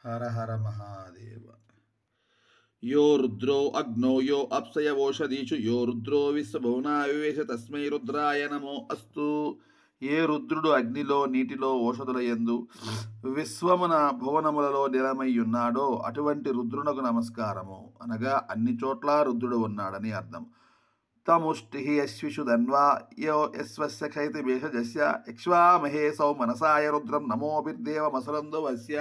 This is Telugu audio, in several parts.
హర హర మహాదేవ. యో రుద్రో అగ్నో యో అప్సయవోషధీషు యో రుద్రో విశ్వభువనా వివేశ తస్మై రుద్రాయ నమో అస్తు. ఏ రుద్రుడు అగ్నిలో నీటిలో ఓషధులయందు విశ్వమున భువనములలో నిలమయ్యున్నాడో అటువంటి రుద్రునకు నమస్కారము అనగా అన్ని చోట్ల రుద్రుడు ఉన్నాడని అర్థం. తముష్టి యశ్విషు ధన్వా యో యస్వస్య ఖైతిభేషజస్య ఇక్ష్వామహేసౌ మనసాయ రుద్రం నమోభిర్దేవమసలందు వస్య.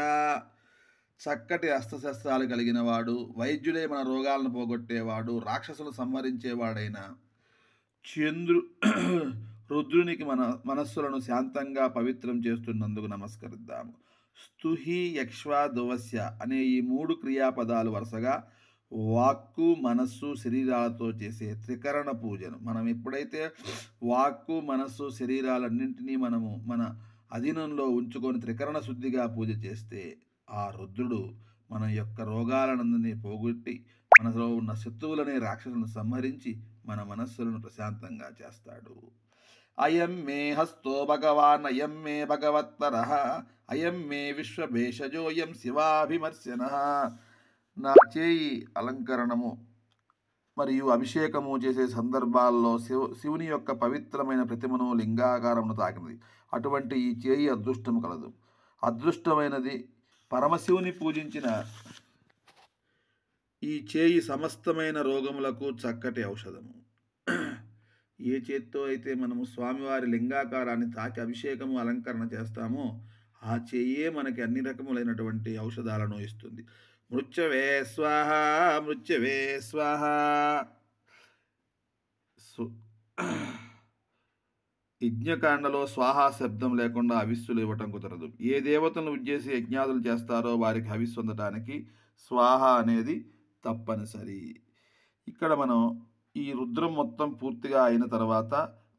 చక్కటి అస్త్రశస్త్రాలు కలిగిన వాడు, వైద్యుడే మన రోగాలను పోగొట్టేవాడు, రాక్షసులు సంహరించేవాడైన రుద్రునికి మన మనస్సులను శాంతంగా పవిత్రం చేస్తున్నందుకు నమస్కరిద్దాము. స్తుహి యక్ష్వా దువస్య అనే ఈ 3 క్రియాపదాలు వరుసగా వాక్కు మనస్సు శరీరాలతో చేసే త్రికరణ పూజను మనం ఎప్పుడైతే వాక్కు మనస్సు శరీరాలన్నింటినీ మనము మన అధీనంలో ఉంచుకొని త్రికరణ శుద్ధిగా పూజ చేస్తే ఆ రుద్రుడు మన యొక్క రోగాలనందరినీ పోగొట్టి మనలో ఉన్న శత్రువులనే రాక్షసులను సంహరించి మన మనస్సులను ప్రశాంతంగా చేస్తాడు. అయం మే హస్తో భగవాన్ అయం మే భగవత్తరః అయం మే విశ్వభేషజోయం శివాభిమర్శన. నా చేయి అలంకరణము మరియు అభిషేకము చేసే సందర్భాల్లో శివుని యొక్క పవిత్రమైన ప్రతిమను లింగాకారమును తాకినది. అటువంటి ఈ చేయి అదృష్టము కలదు. అదృష్టమైనది పరమశివుని పూజించిన ఈ చేయి సమస్తమైన రోగములకు చక్కటి ఔషధము. ఏ చేత్తో అయితే మనము స్వామివారి లింగాకారాన్ని తాకి అభిషేకము అలంకరణ చేస్తామో ఆ చేయే మనకి అన్ని రకములైనటువంటి ఔషధాలను ఇస్తుంది. మృత్యవే స్వాహ మృత్యవే స్వాహ. యజ్ఞకాండలో స్వాహా శబ్దం లేకుండా హవిస్సులు ఇవ్వటం కుదరదు. ఏ దేవతలను ఉద్దేశించి యజ్ఞాదులు చేస్తారో వారికి హవిస్సు అందటానికి స్వాహ అనేది తప్పనిసరి. ఇక్కడ మనం ఈ రుద్రం మొత్తం పూర్తిగా అయిన తర్వాత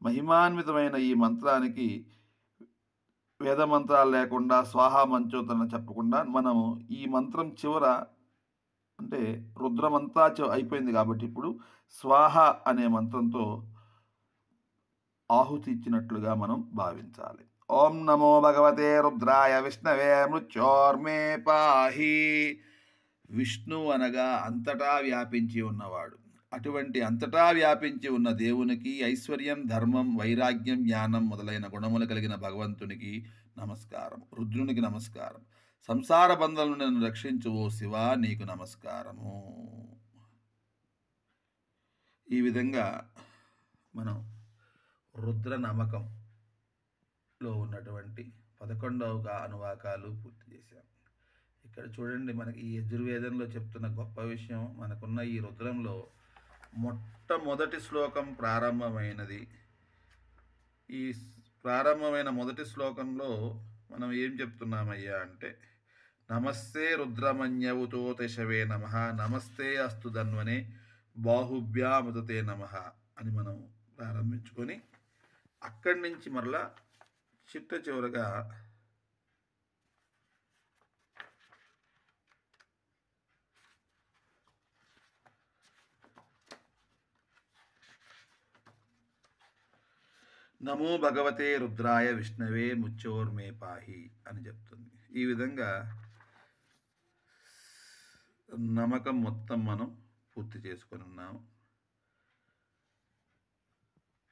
మహిమాన్వితమైన ఈ మంత్రానికి వేద మంత్రాలు లేకుండా స్వాహా మంచోత్తరణ చెప్పకుండా మనము ఈ మంత్రం చివర అంటే రుద్రమంతా అయిపోయింది కాబట్టి ఇప్పుడు స్వాహ అనే మంత్రంతో ఆహుతి ఇచ్చినట్లుగా మనం భావించాలి. ఓం నమో భగవతే రుద్రాయ విష్ణవే మృత్యోర్మే పాహి. విష్ణు అనగా అంతటా వ్యాపించి ఉన్నవాడు. అటువంటి అంతటా వ్యాపించి ఉన్న దేవునికి ఐశ్వర్యం, ధర్మం, వైరాగ్యం, జ్ఞానం మొదలైన గుణములు కలిగిన భగవంతునికి నమస్కారం. రుద్రునికి నమస్కారం. సంసార బంధాలను నన్ను రక్షించు ఓ శివ, నీకు నమస్కారము. ఈ విధంగా మనం రుద్ర నమ్మకంలో ఉన్నటువంటి 11వ అనువాకాలు పూర్తి చేశాం. ఇక్కడ చూడండి, మనకి ఈ యజుర్వేదంలో చెప్తున్న గొప్ప విషయం, మనకున్న ఈ రుద్రంలో మొట్టమొదటి శ్లోకం ప్రారంభమైనది. ఈ ప్రారంభమైన మొదటి శ్లోకంలో మనం ఏం చెప్తున్నామయ్యా అంటే నమస్తే రుద్రమన్యవుతోతశవే నమః నమస్తే అస్తు ధన్వనే బాహుభ్యాముదతే నమః అని మనం ప్రారంభించుకొని అక్కడి నుంచి మరలా చిట్ట చివరగా నమో భగవతే రుద్రాయ విష్ణవే ముచ్చోర్మే పాహి అని చెప్తుంది. ఈ విధంగా నమ్మకం మొత్తం మనం పూర్తి చేసుకొని ఉన్నాము.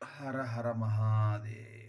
హర హర మహాదేవ్.